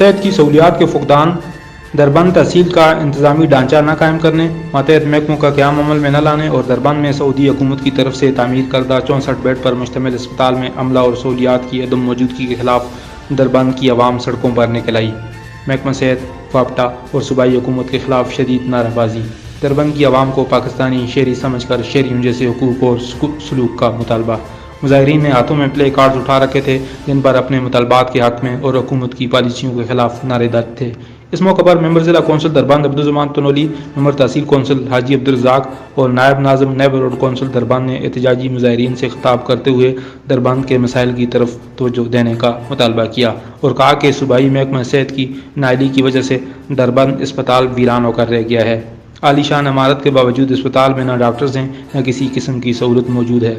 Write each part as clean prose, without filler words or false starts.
صحت کی سہولیات کے فقدان، دربند تحصیل کا انتظامی ڈھانچہ نہ قائم کرنے، ماتحت محکموں کا قیام عمل میں نہ لانے اور دربند میں سعودی حکومت کی طرف سے تعمیر کردہ 64 بیڈ پر مشتمل اسپتال میں عملہ اور سہولیات کی عدم موجودگی کے خلاف دربند کی عوام سڑکوں پر نکل آئی۔ محکمہ صحت، وابٹہ اور صوبائی حکومت کے خلاف شدید نعرہ بازی۔ دربند کی عوام کو پاکستانی شہری سمجھ کر شہریوں جیسے حقوق اور سلوک کا مطالبہ۔ مظاہرین نے ہاتھوں میں پلے کارڈز اٹھا رکھے تھے جن پر اپنے مطالبات کے حق میں اور حکومت کی پالیسیوں کے خلاف نعرے درج تھے۔ اس موقع پر ممبر ضلع کونسل دربند عبدالزمان تنولی، ممبر تحصیل کونسل حاجی عبدالرزاق اور نائب ناظم نیب روڈ کونسل دربند نے احتجاجی مظاہرین سے خطاب کرتے ہوئے دربند کے مسائل کی طرف توجہ دینے کا مطالبہ کیا اور کہا کہ صوبائی محکمہ صحت کی نااہلی کی وجہ سے دربند اسپتال ویران ہو کر رہ گیا ہے۔ عالی شان عمارت کے باوجود اسپتال میں نہ ڈاکٹرز ہیں نہ کسی قسم کی سہولت موجود ہے۔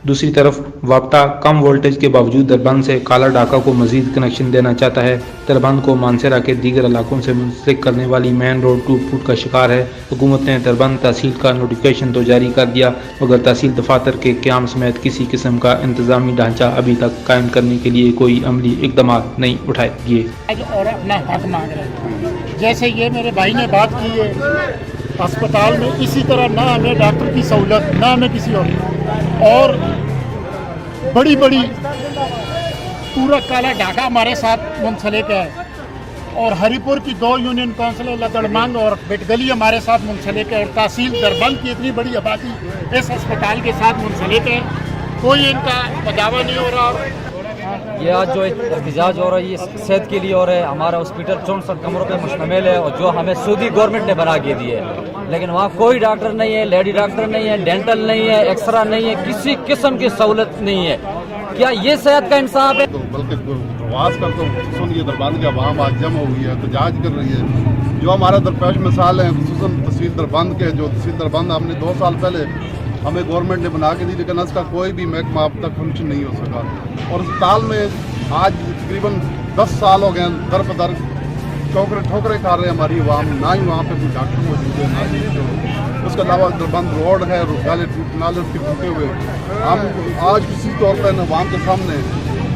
دوسری طرف وابٹہ کم وولٹیج کے باوجود دربند سے کالا ڈاکہ کو مزید کنیکشن دینا چاہتا ہے۔ دربند کو مانسہرہ کے دیگر علاقوں سے منسلک کرنے والی مین روڈ ٹوٹ پھوٹ کا شکار ہے۔ حکومت نے دربند تحصیل کا نوٹیفیکیشن تو جاری کر دیا مگر تحصیل دفاتر کے قیام سمیت کسی قسم کا انتظامی ڈھانچہ ابھی تک قائم کرنے کے لیے کوئی عملی اقدامات نہیں اٹھائے گئے۔ اور اپنا حق مانگ رہے ہیں، جیسے یہ میرے بھائی نے بات کی ہے اسپتال میں اسی طرح نہ ہمیں ڈاکٹر کی سہولت نہ ہمیں کسی اور بڑی پورا کالا ڈھاکہ ہمارے ساتھ منسلک ہے اور ہری پور کی 2 یونین کونسل دربند اور بٹگلی ہمارے ساتھ منسلک ہے اور تحصیل دربند کی اتنی بڑی آبادی اس اسپتال کے ساتھ منسلک ہے، کوئی ان کا بجاوا نہیں ہو رہا۔ یہ آج جو احتجاج ہو رہا ہے یہ صحت کے لیے ہو رہا ہے۔ ہمارا ہاسپٹل 64 کمروں پہ مشتمل ہے اور جو ہمیں سعودی گورنمنٹ نے بنا کے دی ہے، لیکن وہاں کوئی ڈاکٹر نہیں ہے، لیڈی ڈاکٹر نہیں ہے، ڈینٹل نہیں ہے، ایکسرا نہیں ہے، کسی قسم کی سہولت نہیں ہے۔ کیا یہ صحت کا انصاف ہے؟ بلکہ پرواز کرتا ہوں خصوصاً یہ دربند کی عوام آج جمع ہوئی ہے، احتجاج کر رہی ہے۔ جو ہمارا درپیش مثال ہیں خصوصاً تحصیل دربند کے، جو تحصیل دربند ہم نے 2 سال پہلے ہمیں گورنمنٹ نے بنا کے دی لیکن اس کا کوئی بھی محکمہ اب تک فنکشن نہیں ہو سکا، اور اسپتال میں آج تقریباً 10 سال ہو گئے ہیں در بدر ٹھوکریں کھا رہے ہیں ہماری عوام، نہ ہی وہاں پہ کوئی ڈاکٹر موجود ہے، نہ ہی اس کے علاوہ دربند روڈ ہے، نالے اس کے ٹوٹے ہوئے۔ ہم آج کسی طور پر عوام کے سامنے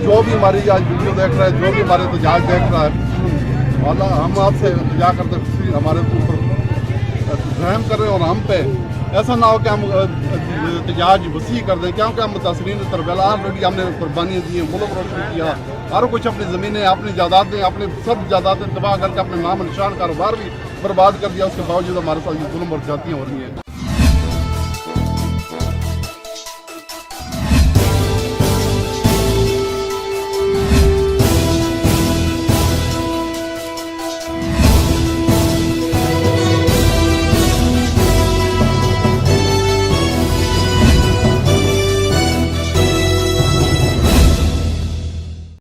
جو بھی ہماری آج ویڈیو دیکھ رہا ہے، جو بھی ہمارے احتجاج دیکھ رہا ہے، ہم آپ سے التجا کرتے ہیں ہمارے اوپر رحم کریں اور ہم پہ ایسا نہ ہو کہ ہم احتجاج وسیع کر دیں، کیونکہ ہم متاثرین تربیلا آلریڈی ہم نے قربانیاں دی ہیں، ملک روشن کیا، ہر کچھ اپنی زمینیں، اپنی جائیدادیں، اپنے سب جائیدادیں تباہ کر کے اپنے نام نشان کاروبار بھی برباد کر دیا، اس کے باوجود ہمارے ساتھ یہ ظلم اور زیادتیاں ہو رہی ہیں۔